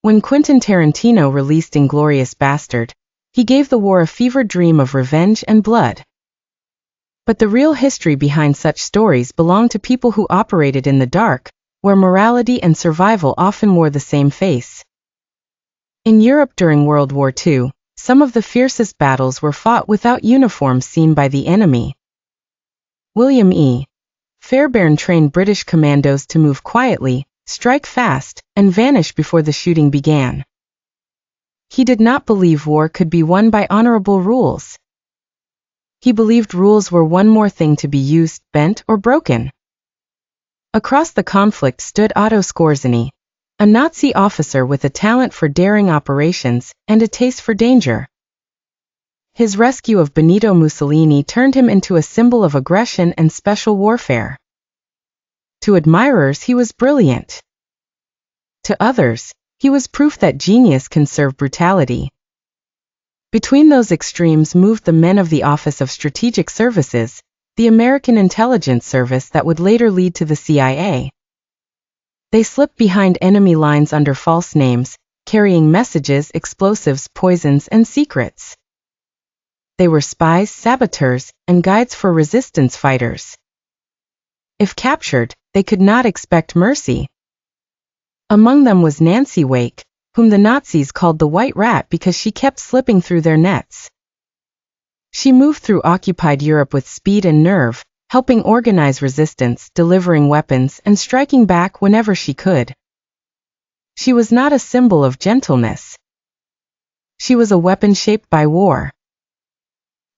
When Quentin Tarantino released Inglourious Bastard, he gave the war a fevered dream of revenge and blood. But the real history behind such stories belonged to people who operated in the dark, where morality and survival often wore the same face. In Europe during World War II, some of the fiercest battles were fought without uniforms seen by the enemy. William E. Fairbairn trained British commandos to move quietly, strike fast, and vanish before the shooting began. He did not believe war could be won by honorable rules. He believed rules were one more thing to be used, bent, or broken. Across the conflict stood Otto Skorzeny, a Nazi officer with a talent for daring operations and a taste for danger. His rescue of Benito Mussolini turned him into a symbol of aggression and special warfare. To admirers, he was brilliant. To others, he was proof that genius can serve brutality. Between those extremes moved the men of the Office of Strategic Services, the American intelligence service that would later lead to the CIA. They slipped behind enemy lines under false names, carrying messages, explosives, poisons, and secrets. They were spies, saboteurs, and guides for resistance fighters. If captured, they could not expect mercy. Among them was Nancy Wake, whom the Nazis called the White Rat because she kept slipping through their nets. She moved through occupied Europe with speed and nerve, helping organize resistance, delivering weapons, and striking back whenever she could. She was not a symbol of gentleness. She was a weapon shaped by war.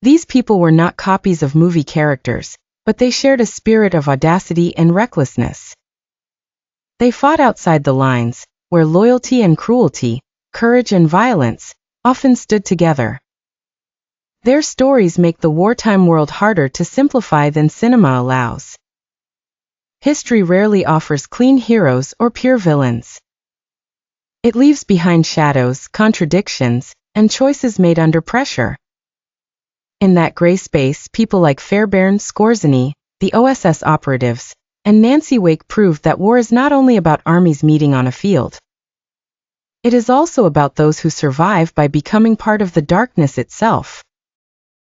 These people were not copies of movie characters, but they shared a spirit of audacity and recklessness. They fought outside the lines, where loyalty and cruelty, courage and violence, often stood together. Their stories make the wartime world harder to simplify than cinema allows. History rarely offers clean heroes or pure villains. It leaves behind shadows, contradictions, and choices made under pressure. In that gray space, people like Fairbairn, Skorzeny, the OSS operatives, and Nancy Wake proved that war is not only about armies meeting on a field. It is also about those who survive by becoming part of the darkness itself.